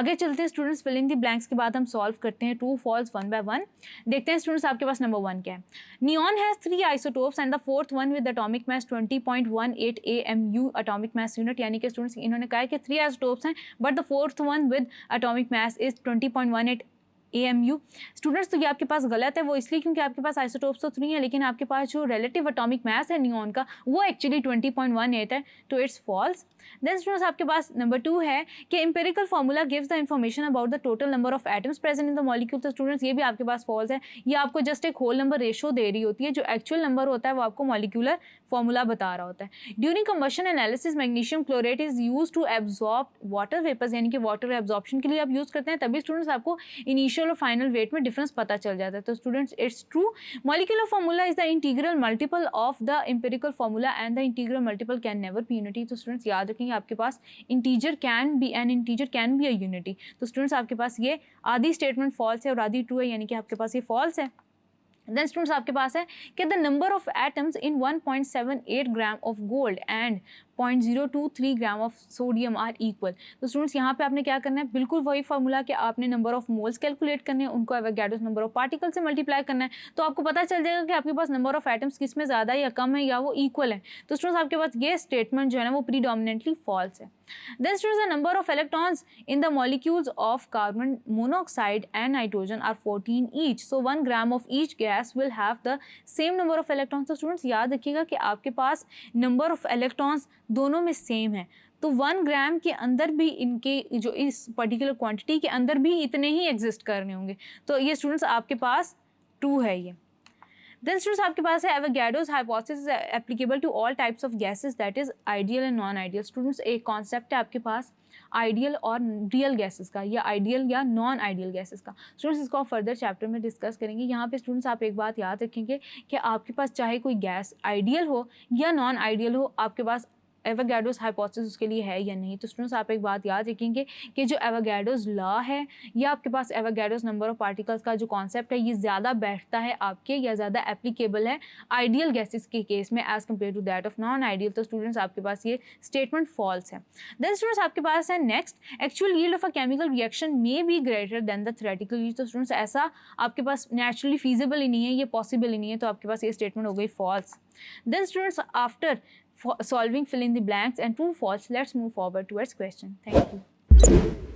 आगे चलते हैं स्टूडेंट्स, फिलिंग द ब्लैंक्स के बाद हम सॉल्व करते हैं true false one by one. देखते हैं स्टूडेंट्स आपके पास नंबर 1 क्या है। Neon has 3 isotopes and the fourth one with atomic mass 20.18 AMU atomic mass unit, यानी कि स्टूडेंट्स इन्होंने कहा है कि 3 आइसोटोप्स हैं but the fourth one with atomic mass is 20.18 AMU। Students तो ये आपके पास गलत है, वो इसलिए क्योंकि आपके पास आइसोटोप्स तो 3 है लेकिन आपके पास जो रिलेटिव एटॉमिक मास है नियॉन का वो एक्चुअली 20.18 है, तो इट्स फॉल्स। देन स्टूडेंट्स आपके पास नंबर 2 है कि empirical formula gives the information about the total number of atoms present in the molecule, तो स्टूडेंट्स ये भी आपके पास फॉल्स है। ये आपको जस्ट एक होल नंबर रेशो दे रही होती है, जो एक्चुअल नंबर होता है वो आपको मॉलिक्यूलर फार्मूला बता रहा होता है। During combustion analysis magnesium chlorate is use to absorb water vapours, यानी कि वाटर एब्जॉर्प्शन के लिए आप यूज करते हैं, तभी स्टूडेंट्स आपको इनिशियल और फाइनल वेट में डिफरेंस पता चल जाता है। तो students it's true, molecular formula is the integral multiple of the empirical formula and the integral multiple can never be unity. तो स्टूडेंट्स याद रखेंगे आपके पास integer can be an integer can be a unity. तो students आपके पास ये आधी स्टेटमेंट फॉल्स है और आधी ट्रू है, यानी कि आपके पास ये फॉल्स है। देन स्टूडेंट्स आपके पास है कि the number of atoms in 1.78 gram of gold and 0.023 gram of sodium are equal. तो स्टूडेंट्स यहाँ पे आपने क्या करना है, बिल्कुल वही फार्मूला कि आपने नंबर ऑफ मोल्स कैलकुलेट करने हैं, उनको एवोगाड्रोस नंबर ऑफ पार्टिकल से मल्टीप्लाई करना है, तो आपको पता चल जाएगा कि आपके पास नंबर ऑफ एटम्स किस में ज़्यादा या कम है या वो इक्वल है। तो स्टूडेंट्स आपके पास ये स्टेटमेंट जो है ना वो प्रीडोमिनेंटली फॉल्स है। Then students, the number of electrons in the molecules of carbon monoxide and nitrogen are 14 each. So 1 gram of each gas will have the same number of electrons. तो students याद रखिएगा कि आपके पास number of electrons दोनों में same है, तो 1 ग्राम के अंदर भी इनके जो इस पर्टिकुलर क्वांटिटी के अंदर भी इतने ही एग्जिस्ट करने होंगे। तो ये स्टूडेंट्स आपके पास ट्रू है ये। देन स्टूडेंट्स आपके पास है Avogadro's hypothesis applicable to all types of gases that is ideal and non ideal. Students एक कॉन्सेप्ट है आपके पास आइडियल और रियल गैसेस का, या आइडियल या नॉन आइडियल गैसेस का। स्टूडेंट्स इसको आप फर्दर चैप्टर में डिस्कस करेंगे। यहाँ पे स्टूडेंट्स आप एक बात याद रखेंगे कि आपके पास चाहे कोई गैस आइडियल हो या नॉन आइडियल हो, आपके पास एवोगाड्रोस हाइपोथेसिस उसके लिए है या नहीं। तो स्टूडेंट्स आप एक बात याद रखेंगे कि जो एवोगाड्रोस लॉ है या आपके पास एवोगाड्रोस नंबर ऑफ पार्टिकल्स का जो कॉन्सेप्ट है ये ज़्यादा बैठता है आपके या ज़्यादा एप्लीकेबल है आइडियल गैसेस के केस में as compare to that of non ideal. तो स्टूडेंट्स आपके पास ये स्टेटमेंट फॉल्स है। देन स्टूडेंट्स आपके पास है next, actual yield of a chemical reaction may be greater than the theoretical yield. तो स्टूडेंट्स ऐसा आपके पास नेचुरली फीजिबल ही नहीं है, ये पॉसिबल ही नहीं है, तो आपके पास ये स्टेटमेंट हो गई false. Then students after solving fill in the blanks and true false, let's move forward towards question. Thank you.